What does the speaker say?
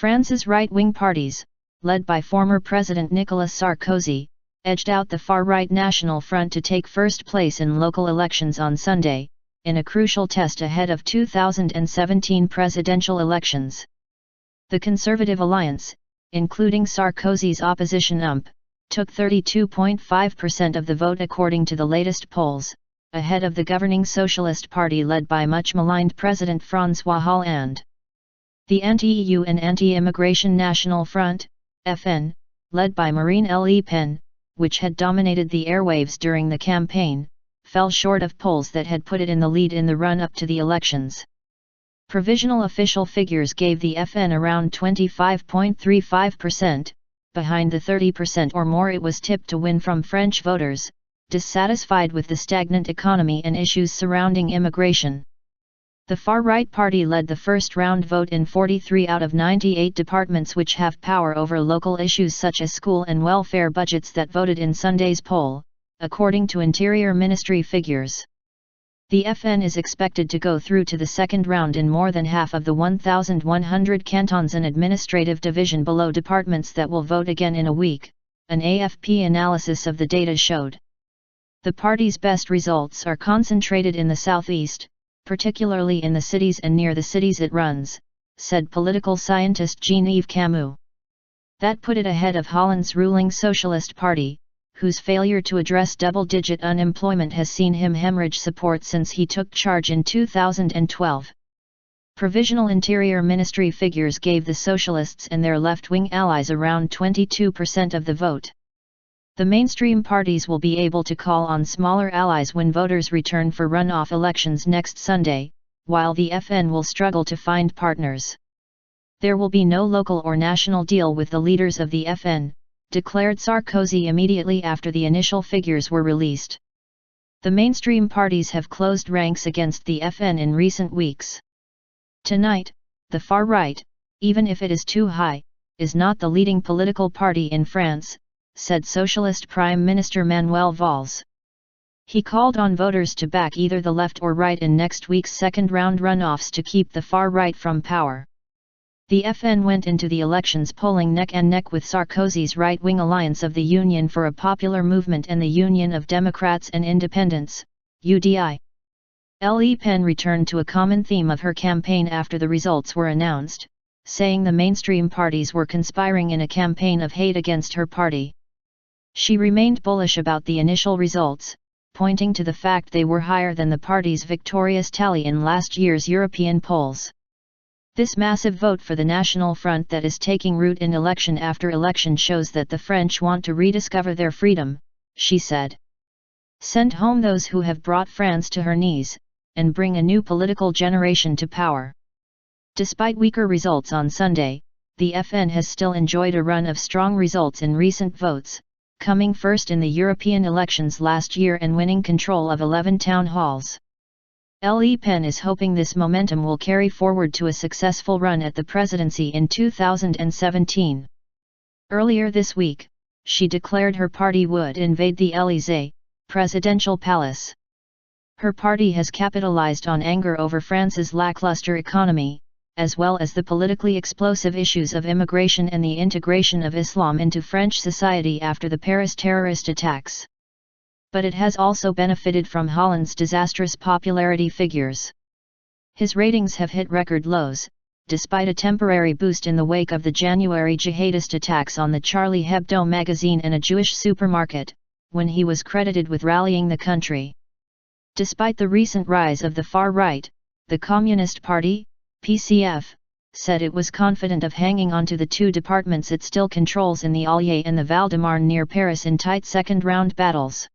France's right-wing parties, led by former President Nicolas Sarkozy, edged out the far-right National Front to take first place in local elections on Sunday, in a crucial test ahead of 2017 presidential elections. The Conservative Alliance, including Sarkozy's opposition UMP, took 32.5% of the vote according to the latest polls, ahead of the governing Socialist Party led by much-maligned President Francois Hollande. The anti-EU and anti-immigration National Front, FN, led by Marine Le Pen, which had dominated the airwaves during the campaign, fell short of polls that had put it in the lead in the run-up to the elections. Provisional official figures gave the FN around 25.35%, behind the 30% or more it was tipped to win from French voters, dissatisfied with the stagnant economy and issues surrounding immigration. The far-right party led the first-round vote in 43 out of 98 departments which have power over local issues such as school and welfare budgets that voted in Sunday's poll, according to Interior Ministry figures. The FN is expected to go through to the second round in more than half of the 1,100 cantons and administrative division below departments that will vote again in a week, an AFP analysis of the data showed. The party's best results are concentrated in the southeast, particularly in the cities and near the cities it runs, said political scientist Jean-Yves Camus. That put it ahead of Hollande's ruling Socialist Party, whose failure to address double-digit unemployment has seen him hemorrhage support since he took charge in 2012. Provisional Interior Ministry figures gave the Socialists and their left-wing allies around 22% of the vote. The mainstream parties will be able to call on smaller allies when voters return for runoff elections next Sunday, while the FN will struggle to find partners. There will be no local or national deal with the leaders of the FN, declared Sarkozy immediately after the initial figures were released. The mainstream parties have closed ranks against the FN in recent weeks. Tonight, the far right, even if it is too high, is not the leading political party in France, said Socialist Prime Minister Manuel Valls. He called on voters to back either the left or right in next week's second-round runoffs to keep the far right from power. The FN went into the elections polling neck and neck with Sarkozy's right-wing alliance of the Union for a Popular Movement and the Union of Democrats and Independents, UDI. Le Pen returned to a common theme of her campaign after the results were announced, saying the mainstream parties were conspiring in a campaign of hate against her party. She remained bullish about the initial results, pointing to the fact they were higher than the party's victorious tally in last year's European polls. This massive vote for the National Front that is taking root in election after election shows that the French want to rediscover their freedom, she said. Send home those who have brought France to her knees, and bring a new political generation to power. Despite weaker results on Sunday, the FN has still enjoyed a run of strong results in recent votes, coming first in the European elections last year and winning control of 11 town halls. Le Pen is hoping this momentum will carry forward to a successful run at the presidency in 2017. Earlier this week, she declared her party would invade the Élysée, presidential palace. Her party has capitalized on anger over France's lackluster economy, as well as the politically explosive issues of immigration and the integration of Islam into French society after the Paris terrorist attacks. But it has also benefited from Hollande's disastrous popularity figures. His ratings have hit record lows, despite a temporary boost in the wake of the January jihadist attacks on the Charlie Hebdo magazine and a Jewish supermarket, when he was credited with rallying the country. Despite the recent rise of the far right, the Communist Party, PCF, said it was confident of hanging on to the two departments it still controls in the Allier and the Val-de-Marne near Paris in tight second-round battles.